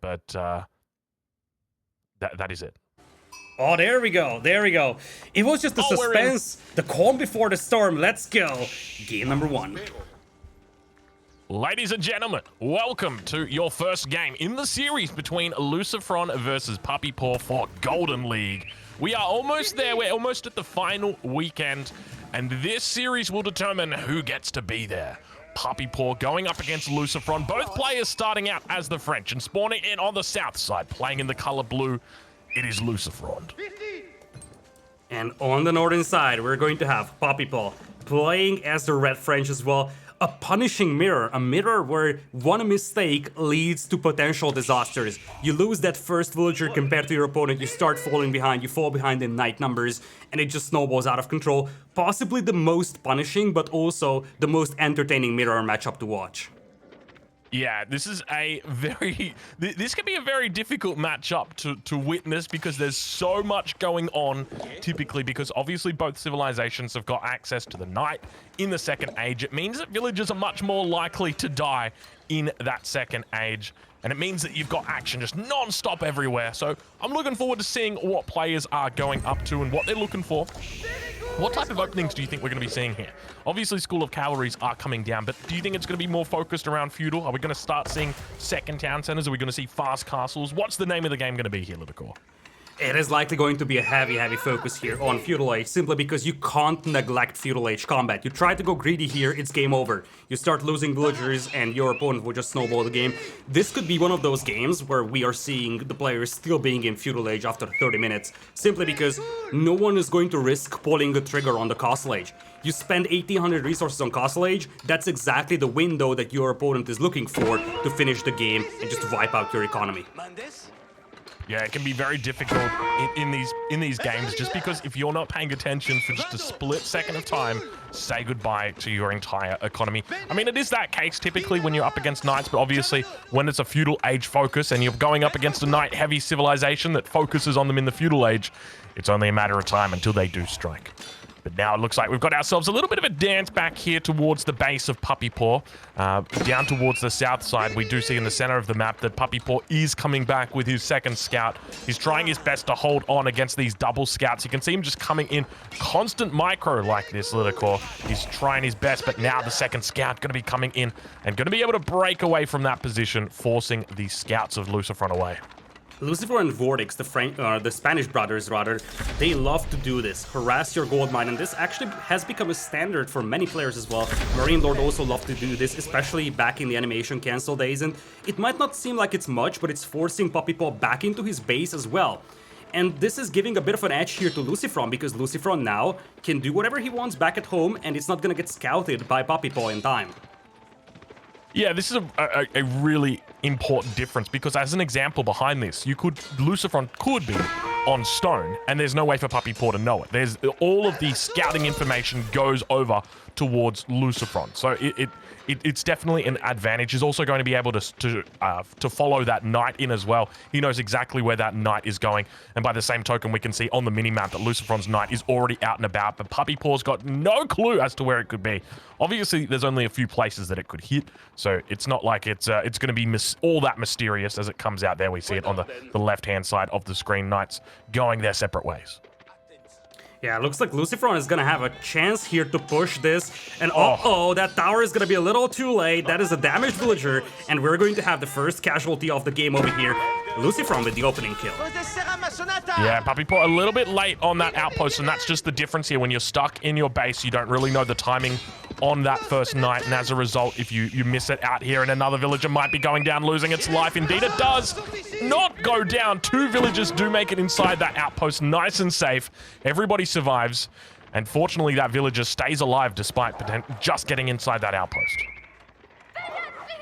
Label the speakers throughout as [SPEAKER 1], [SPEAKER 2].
[SPEAKER 1] but that is it.
[SPEAKER 2] Oh, there we go. There we go. It was just the suspense, the calm before the storm. Let's go. Game number 1.
[SPEAKER 1] Ladies and gentlemen, welcome to your first game in the series between LucifroN versus PuppyPaw for Golden League. We are almost there. We're almost at the final weekend, and this series will determine who gets to be there. PuppyPaw going up against LucifroN. Both players starting out as the French and spawning in on the south side, playing in the color blue. It is LucifroN.
[SPEAKER 2] And on the northern side, we're going to have PuppyPaw playing as the red French as well. A punishing mirror, a mirror where one mistake leads to potential disasters. You lose that first villager compared to your opponent, you start falling behind, you fall behind in night numbers, and it just snowballs out of control. Possibly the most punishing, but also the most entertaining mirror matchup to watch.
[SPEAKER 1] Yeah, this is this can be a very difficult matchup to witness because there's so much going on typically, because obviously both civilizations have got access to the night in the second age. It means that villagers are much more likely to die in that second age, and it means that you've got action just non-stop everywhere. So I'm looking forward to seeing what players are going up to and what they're looking for. What type of openings do you think we're going to be seeing here? Obviously, School of Cavalries are coming down, but do you think it's going to be more focused around feudal? Are we going to start seeing second town centers? Are we going to see fast castles? What's the name of the game going to be here, Lidakor?
[SPEAKER 2] It is likely going to be a heavy focus here on Feudal Age, simply because you can't neglect Feudal Age combat. You try to go greedy here, it's game over. You start losing villagers and your opponent will just snowball the game. This could be one of those games where we are seeing the players still being in Feudal Age after 30 minutes, simply because no one is going to risk pulling the trigger on the Castle Age. You spend 1800 resources on Castle Age, that's exactly the window that your opponent is looking for to finish the game and just wipe out your economy.
[SPEAKER 1] Yeah, it can be very difficult in these games, just because if you're not paying attention for just a split second of time, say goodbye to your entire economy. I mean, it is that case typically when you're up against knights, but obviously when it's a feudal age focus and you're going up against a knight-heavy civilization that focuses on them in the feudal age, it's only a matter of time until they do strike. But now it looks like we've got ourselves a little bit of a dance back here towards the base of PuppyPaw. Down towards the south side, we do see in the center of the map that PuppyPaw is coming back with his second scout. He's trying his best to hold on against these double scouts. You can see him just coming in constant micro like this, Lidakor. He's trying his best, but now the second scout going to be coming in and going to be able to break away from that position, forcing the scouts of LucifroN away.
[SPEAKER 2] Lucifer and Vortex, the Spanish brothers rather, they love to do this, harass your gold mine, and this actually has become a standard for many players as well. Marine Lord also loved to do this, especially back in the animation cancel days, and it might not seem like it's much, but it's forcing PuppyPaw back into his base as well. And this is giving a bit of an edge here to LucifroN, because LucifroN now can do whatever he wants back at home, and it's not gonna get scouted by PuppyPaw in time.
[SPEAKER 1] Yeah, this is a really important difference, because as an example behind this, LucifroN could be on stone, and there's no way for PuppyPaw to know it. There's all of the scouting information goes over towards LucifroN, so it's definitely an advantage. He's also going to be able to follow that knight in as well. He knows exactly where that knight is going, and by the same token, we can see on the mini-map that LucifroN's knight is already out and about, but PuppyPaw's got no clue as to where it could be. Obviously, there's only a few places that it could hit, so it's not like it's going to be all that mysterious as it comes out there. We see it on the left-hand side of the screen, knights going their separate ways.
[SPEAKER 2] Yeah, looks like LucifroN is gonna have a chance here to push this, and that tower is gonna be a little too late. That is a damaged villager, and we're going to have the first casualty of the game over here. LucifroN with the opening kill.
[SPEAKER 1] Yeah, PuppyPaw a little bit late on that outpost, and that's just the difference here. When you're stuck in your base, you don't really know the timing on that first knight, and as a result, if you miss it out here, and another villager might be going down, losing its life. Indeed, it does not go down. 2 villagers do make it inside that outpost, nice and safe. Everybody survives, and fortunately, that villager stays alive despite just getting inside that outpost.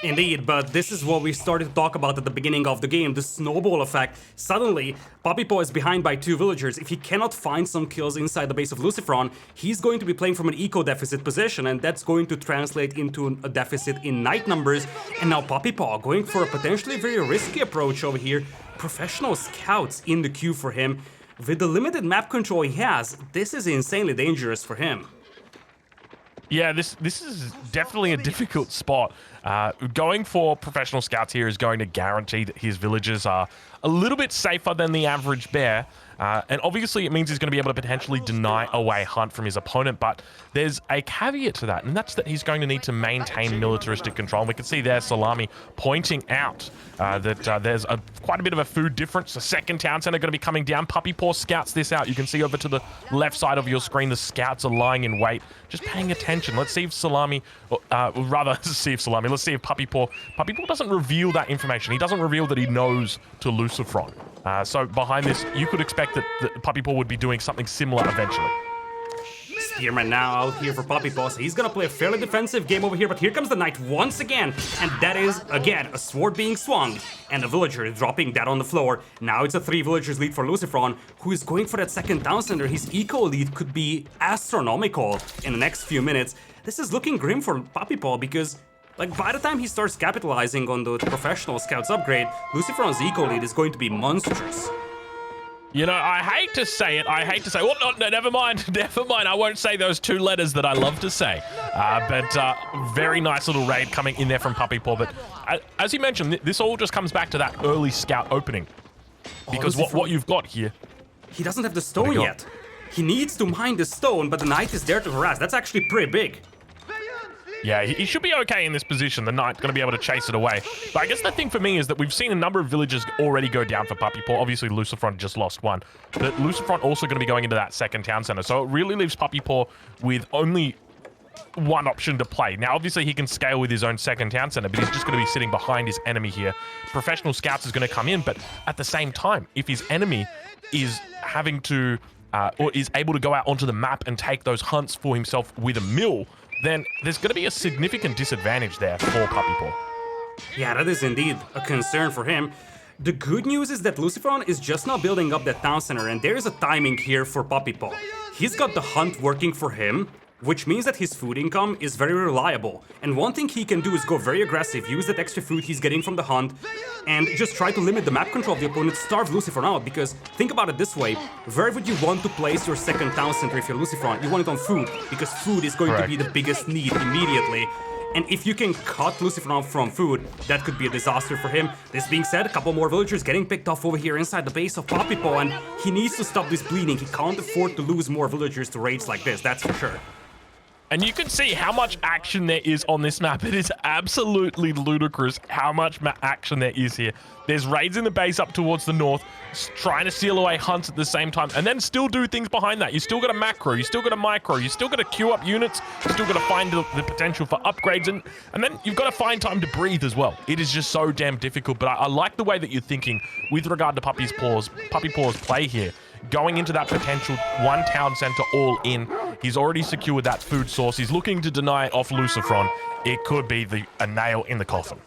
[SPEAKER 2] Indeed, but this is what we started to talk about at the beginning of the game, the snowball effect. Suddenly, PuppyPaw is behind by 2 villagers. If he cannot find some kills inside the base of LucifroN, he's going to be playing from an eco-deficit position, and that's going to translate into a deficit in night numbers. And now PuppyPaw going for a potentially very risky approach over here. Professional scouts in the queue for him. With the limited map control he has, this is insanely dangerous for him.
[SPEAKER 1] Yeah, this is definitely a difficult spot. Going for professional scouts here is going to guarantee that his villagers are a little bit safer than the average bear. And obviously it means he's going to be able to potentially deny away hunt from his opponent, but there's a caveat to that, and that's that he's going to need to maintain militaristic control. And we can see there Salami pointing out that there's quite a bit of a food difference. The second town center going to be coming down. PuppyPaw scouts this out. You can see over to the left side of your screen, the scouts are lying in wait, just paying attention. Let's see if Salami, let's see if PuppyPaw doesn't reveal that information. He doesn't reveal that he knows to LucifroN. So behind this, you could expect that PuppyPaw would be doing something similar eventually.
[SPEAKER 2] Spearman now out here for PuppyPaw, so he's gonna play a fairly defensive game over here, but here comes the knight once again, and that is, again, a sword being swung, and a villager dropping that on the floor. Now it's a 3 villagers lead for LucifroN, who is going for that second town center. His eco lead could be astronomical in the next few minutes. This is looking grim for PuppyPaw because, like, by the time he starts capitalizing on the professional scouts upgrade, LucifroN's eco lead is going to be monstrous.
[SPEAKER 1] You know, I hate to say it. Oh, no, never mind. I won't say those 2 letters that I love to say. But very nice little raid coming in there from PuppyPaw. But as you mentioned, this all just comes back to that early scout opening. Because what you've got here...
[SPEAKER 2] He doesn't have the stone yet. He needs to mine the stone, but the knight is there to harass. That's actually pretty big.
[SPEAKER 1] Yeah, he should be okay in this position. The knight's going to be able to chase it away. But I guess the thing for me is that we've seen a number of villagers already go down for PuppyPaw. Obviously, LucifroN just lost one. But LucifroN also going to be going into that second town center. So it really leaves PuppyPaw with only one option to play. Now, obviously, he can scale with his own second town center, but he's just going to be sitting behind his enemy here. Professional scouts is going to come in, but at the same time, if his enemy is having to, or is able to go out onto the map and take those hunts for himself with a mill, then there's going to be a significant disadvantage there for PuppyPaw.
[SPEAKER 2] Yeah, that is indeed a concern for him. The good news is that LucifroN is just now building up that town center, and there is a timing here for PuppyPaw. He's got the hunt working for him, which means that his food income is very reliable. And one thing he can do is go very aggressive, use that extra food he's getting from the hunt, and just try to limit the map control of the opponent, starve LucifroN out, because think about it this way, where would you want to place your second town center if you're LucifroN? You want it on food, because food is going to be the biggest need immediately. And if you can cut LucifroN from food, that could be a disaster for him. This being said, a couple more villagers getting picked off over here inside the base of PuppyPaw, and he needs to stop this bleeding. He can't afford to lose more villagers to raids like this, that's for sure.
[SPEAKER 1] And you can see how much action there is on this map. It is absolutely ludicrous how much action there is here. There's raids in the base up towards the north, trying to steal away hunts at the same time, and then still do things behind that. You still got a macro, you still got a micro, you still got to queue up units, you still got to find the potential for upgrades, and then you've got to find time to breathe as well. It is just so damn difficult, but I like the way that you're thinking with regard to PuppyPaw's play here. Going into that potential 1 town center all in. He's already secured that food source. He's looking to deny it off LucifroN. It could be a nail in the coffin.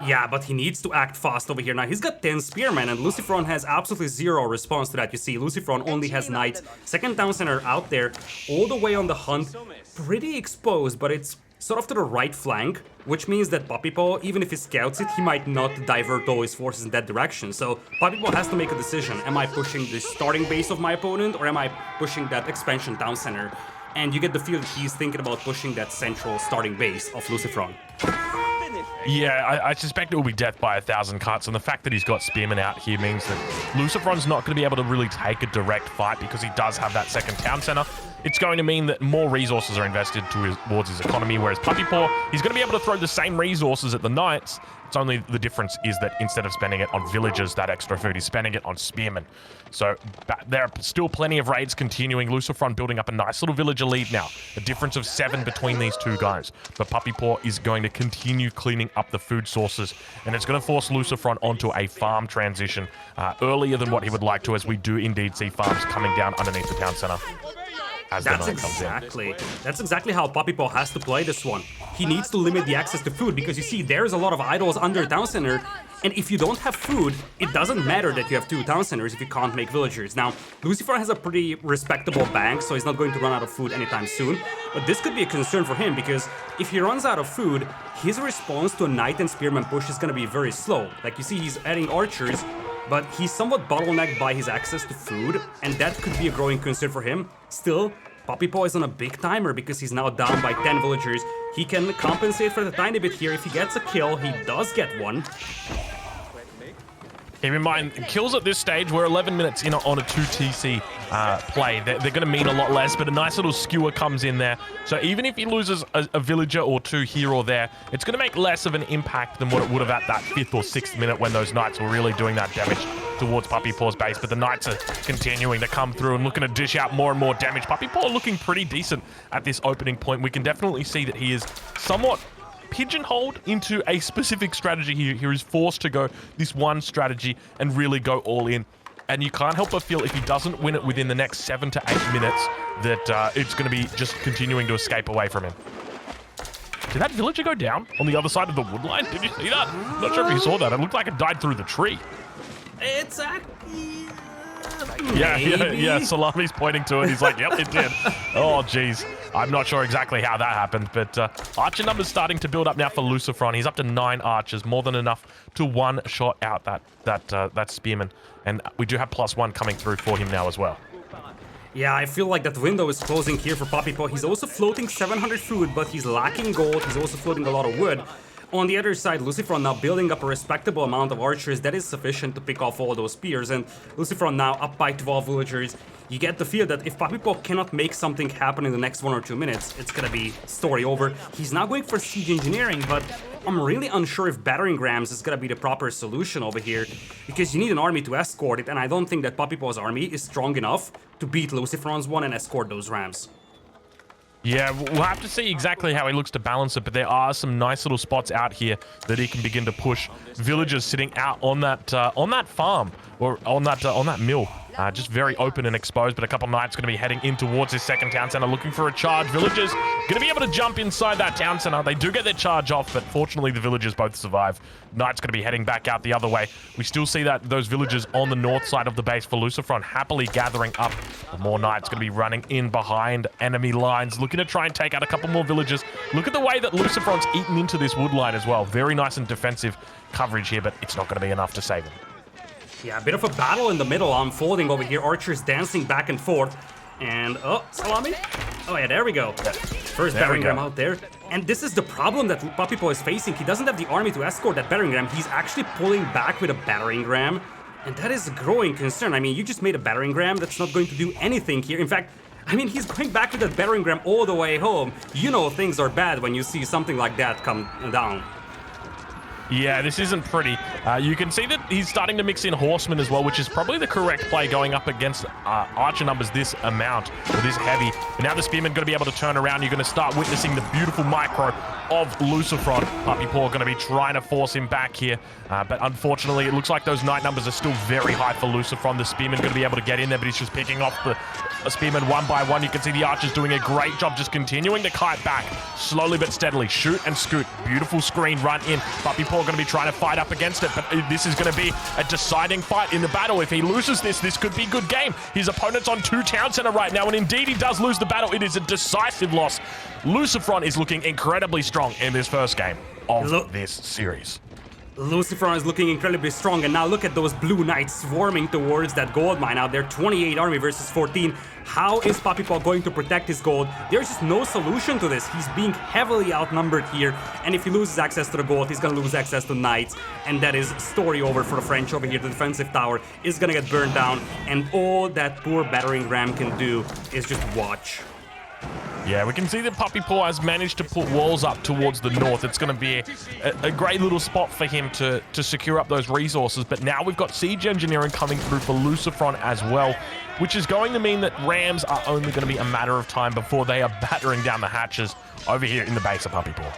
[SPEAKER 2] Yeah, but he needs to act fast over here. Now, he's got 10 spearmen, and LucifroN has absolutely zero response to that. You see, LucifroN only has knights. Second town center out there, all the way on the hunt. Pretty exposed, but it's sort of to the right flank, which means that PuppyPaw, even if he scouts it, he might not divert all his forces in that direction. So PuppyPaw has to make a decision. Am I pushing the starting base of my opponent, or am I pushing that expansion town center? And you get the feel that he's thinking about pushing that central starting base of LucifroN.
[SPEAKER 1] Yeah, I suspect it will be death by 1,000 cuts, and the fact that he's got spearmen out here means that LucifroN's not going to be able to really take a direct fight because he does have that second town center. It's going to mean that more resources are invested towards his economy, whereas PuppyPaw, he's going to be able to throw the same resources at the knights. It's only the difference is that instead of spending it on villagers, that extra food, he's spending it on spearmen. So there are still plenty of raids continuing. LucifroN building up a nice little villager lead now. A difference of 7 between these 2 guys. But PuppyPaw is going to continue cleaning up the food sources, and it's going to force LucifroN onto a farm transition earlier than what he would like to, as we do indeed see farms coming down underneath the town center.
[SPEAKER 2] That's exactly how PuppyPaw has to play this one. He needs to limit the access to food, because you see there's a lot of idols under town center, and if you don't have food, it doesn't matter that you have 2 town centers if you can't make villagers. Now, LucifroN has a pretty respectable bank, so he's not going to run out of food anytime soon, but this could be a concern for him, because if he runs out of food, his response to a knight and spearman push is going to be very slow. Like, you see, he's adding archers, but he's somewhat bottlenecked by his access to food, and that could be a growing concern for him. Still, PuppyPaw is on a big timer because he's now down by 10 villagers. He can compensate for the tiny bit here. If he gets a kill, he does get one.
[SPEAKER 1] Keep in mind, kills at this stage, we're 11 minutes in on a 2 TC play. They're going to mean a lot less, but a nice little skewer comes in there. So even if he loses a villager or two here or there, it's going to make less of an impact than what it would have at that 5th or 6th minute when those knights were really doing that damage towards PuppyPaw's base. But the knights are continuing to come through and looking to dish out more and more damage. PuppyPaw looking pretty decent at this opening point. We can definitely see that he is somewhat pigeonholed into a specific strategy here. He is forced to go this one strategy and really go all in. And you can't help but feel if he doesn't win it within the next 7 to 8 minutes, that it's going to be just continuing to escape away from him. Did that villager go down on the other side of the wood line? Did you see that? I'm not sure if you saw that. It looked like it died through the tree.
[SPEAKER 2] It's a...
[SPEAKER 1] Yeah, Salami's pointing to it. He's like, yep, it did. Oh, geez. I'm not sure exactly how that happened, but archer numbers starting to build up now for LucifroN. He's up to 9 archers, more than enough to one-shot out that spearman. And we do have +1 coming through for him now as well.
[SPEAKER 2] Yeah, I feel like that window is closing here for PuppyPaw. He's also floating 700 food, but he's lacking gold. He's also floating a lot of wood. On the other side, LucifroN now building up a respectable amount of archers that is sufficient to pick off all those spears, and LucifroN now up by 12 villagers. You get the feel that if PuppyPaw cannot make something happen in the next 1 or 2 minutes, it's gonna be story over. He's now going for siege engineering, but I'm really unsure if battering rams is gonna be the proper solution over here, because you need an army to escort it, and I don't think that PuppyPaw's army is strong enough to beat LucifroN's one and escort those rams.
[SPEAKER 1] Yeah, we'll have to see exactly how he looks to balance it, but there are some nice little spots out here that he can begin to push. Villagers sitting out on that farm or on that mill, just very open and exposed. But a couple knights going to be heading in towards this second town center, looking for a charge. Villagers going to be able to jump inside that town center. They do get their charge off, but fortunately the villagers both survive. Knights going to be heading back out the other way. We still see that those villagers on the north side of the base for LucifroN happily gathering up. More knights going to be running in behind enemy lines, looking to try and take out a couple more villagers. Look at the way that LucifroN's eaten into this wood line as well. Very nice and defensive coverage here, but it's not going to be enough to save him.
[SPEAKER 2] Yeah, a bit of a battle in the middle unfolding over here. Archers dancing back and forth. And, oh, Salami. Oh, yeah, there we go. First battering ram out there. And this is the problem that PuppyPaw is facing. He doesn't have the army to escort that battering ram. He's actually pulling back with a battering ram. And that is a growing concern. I mean, you just made a battering ram that's not going to do anything here. In fact, I mean, he's going back with that battering ram all the way home. You know things are bad when you see something like that come down.
[SPEAKER 1] Yeah, this isn't pretty. You can see that he's starting to mix in horsemen as well, which is probably the correct play going up against archer numbers this amount, or this heavy. But now the spearman going to be able to turn around. You're going to start witnessing the beautiful micro of LucifroN. PuppyPaw going to be trying to force him back here. But unfortunately, it looks like those knight numbers are still very high for LucifroN. The spearman going to be able to get in there, but he's just picking off the spearman one by one. You can see the archers doing a great job just continuing to kite back slowly but steadily. Shoot and scoot. Beautiful screen run in. PuppyPaw going to be trying to fight up against it, but this is going to be a deciding fight in the battle. If he loses this could be a good game. His opponent's on 2 town center right now, and indeed he does lose the battle. It is a decisive loss. LucifroN is looking incredibly strong in this first game of this series.
[SPEAKER 2] LucifroN is looking incredibly strong, and now look at those blue knights swarming towards that gold mine out there. 28 army versus 14. How is PuppyPaw going to protect his gold? There's just no solution to this. He's being heavily outnumbered here, and if he loses access to the gold, he's gonna lose access to knights, and that is story over for the French over here. The defensive tower is gonna get burned down, and all that poor battering ram can do is just watch.
[SPEAKER 1] Yeah, we can see that PuppyPaw has managed to put walls up towards the north. It's going to be a great little spot for him to secure up those resources. But now we've got siege engineering coming through for LucifroN as well, which is going to mean that rams are only going to be a matter of time before they are battering down the hatches over here in the base of PuppyPaw.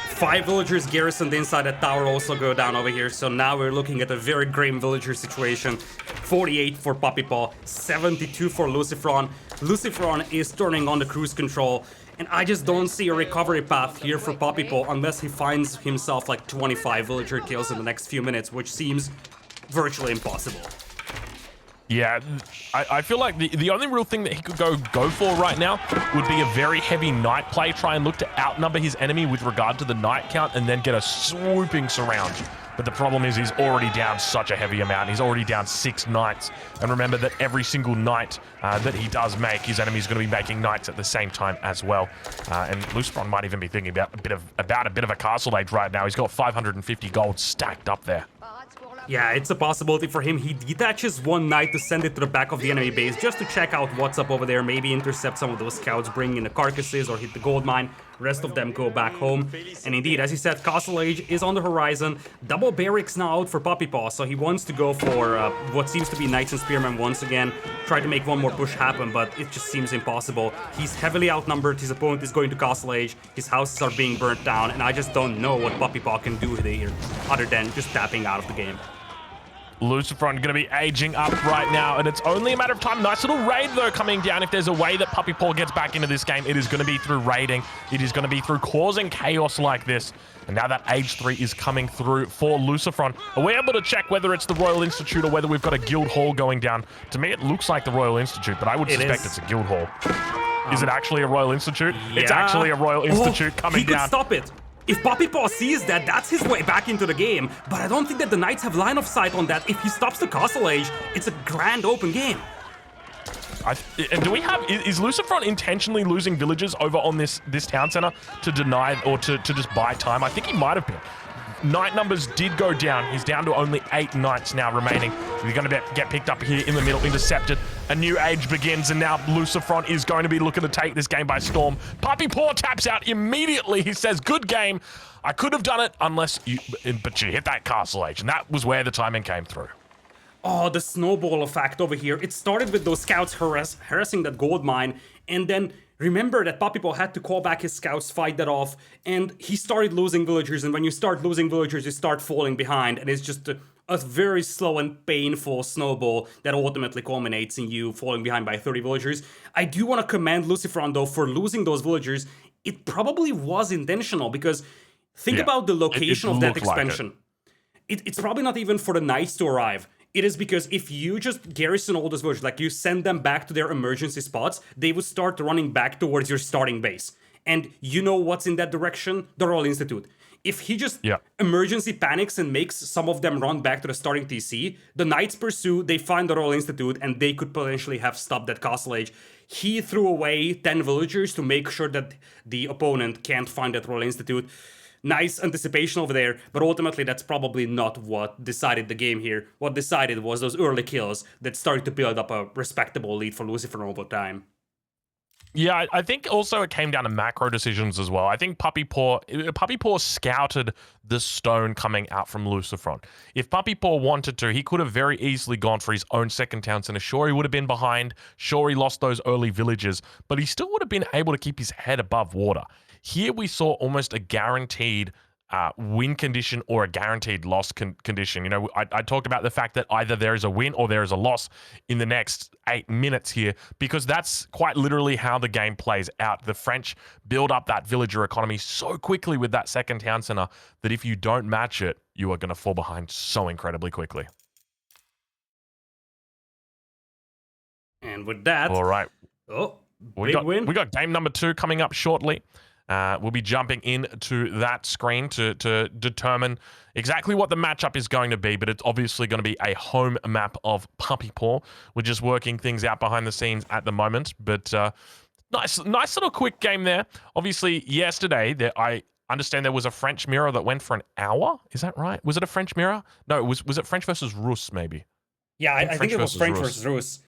[SPEAKER 2] 5 villagers garrisoned inside that tower also go down over here, so now we're looking at a very grim villager situation. 48 for PuppyPaw, 72 for LucifroN. LucifroN is turning on the cruise control, and I just don't see a recovery path here for PuppyPaw unless he finds himself like 25 villager kills in the next few minutes, which seems virtually impossible.
[SPEAKER 1] Yeah, I feel like the only real thing that he could go for right now would be a very heavy knight play, try and look to outnumber his enemy with regard to the knight count, and then get a swooping surround But the problem is he's already down such a heavy amount. He's already down 6 knights. And remember that every single knight that he does make, his enemy's going to be making knights at the same time as well. And LucifroN might even be thinking about a bit of a castle age right now. He's got 550 gold stacked up there.
[SPEAKER 2] Yeah, it's a possibility for him. He detaches one knight to send it to the back of the enemy base just to check out what's up over there, maybe intercept some of those scouts, bring in the carcasses or hit the gold mine. Rest of them go back home. And indeed, as he said, Castle Age is on the horizon. Double barracks now out for PuppyPaw, so he wants to go for what seems to be Knights and Spearmen once again. Try to make one more push happen, but it just seems impossible. He's heavily outnumbered, his opponent is going to Castle Age, his houses are being burnt down, and I just don't know what PuppyPaw can do here, other than just tapping out of the game.
[SPEAKER 1] LucifroN going to be aging up right now, and it's only a matter of time. Nice little raid, though, coming down. If there's a way that PuppyPaw gets back into this game, it is going to be through raiding. It is going to be through causing chaos like this. And now that Age 3 is coming through for LucifroN. Are we able to check whether it's the Royal Institute or whether we've got a guild hall going down? To me, it looks like the Royal Institute, but I would suspect it's a guild hall. Is it actually a Royal Institute? Yeah. It's actually a Royal Institute coming down.
[SPEAKER 2] He could stop it. If PuppyPaw sees that, that's his way back into the game. But I don't think that the Knights have line of sight on that. If he stops the Castle Age, it's a grand open game.
[SPEAKER 1] And do we have... Is LucifroN intentionally losing villagers over on this town center to deny or to just buy time? I think he might have been. Knight numbers did go down. He's down to only 8 knights now remaining. He's going to get picked up here in the middle, intercepted. A new age begins, and now LucifroN is going to be looking to take this game by storm. PuppyPaw taps out immediately. He says, good game. I could have done it unless you... But you hit that Castle Age, and that was where the timing came through.
[SPEAKER 2] Oh, the snowball effect over here. It started with those scouts harassing that gold mine, and then remember that PuppyPaw had to call back his scouts, fight that off, and he started losing villagers, and when you start losing villagers, you start falling behind, and it's just a very slow and painful snowball that ultimately culminates in you falling behind by 30 villagers. I do want to commend LucifroN, though, for losing those villagers. It probably was intentional, because think about the location of that expansion. It's probably not even for the knights to arrive. It is because if you just garrison all those villagers, like you send them back to their emergency spots, they would start running back towards your starting base. And you know what's in that direction? The Royal Institute. If he just emergency panics and makes some of them run back to the starting TC, the Knights pursue, they find the Royal Institute, and they could potentially have stopped that Castle Age. He threw away 10 villagers to make sure that the opponent can't find that Royal Institute. Nice anticipation over there, but ultimately that's probably not what decided the game here. What decided was those early kills that started to build up a respectable lead for LucifroN over time.
[SPEAKER 1] Yeah, I think also it came down to macro decisions as well. I think PuppyPaw scouted the stone coming out from LucifroN. If PuppyPaw wanted to, he could have very easily gone for his own second town center. Sure, he would have been behind. Sure, he lost those early villages, but he still would have been able to keep his head above water. Here we saw almost a guaranteed win condition or a guaranteed loss condition. You know, I talked about the fact that either there is a win or there is a loss in the next 8 minutes here, because that's quite literally how the game plays out. The French build up that villager economy so quickly with that second town center that if you don't match it, you are going to fall behind so incredibly quickly.
[SPEAKER 2] And with that...
[SPEAKER 1] All right.
[SPEAKER 2] Oh, big win.
[SPEAKER 1] We got game number 2 coming up shortly. We'll be jumping into that screen to determine exactly what the matchup is going to be, but it's obviously going to be a home map of PuppyPaw. We're just working things out behind the scenes at the moment, but nice little quick game there. Obviously, yesterday, I understand there was a French mirror that went for an hour. Is that right? Was it a French mirror? No, was it French versus Russ, maybe?
[SPEAKER 2] Yeah, I think it was French versus Rus.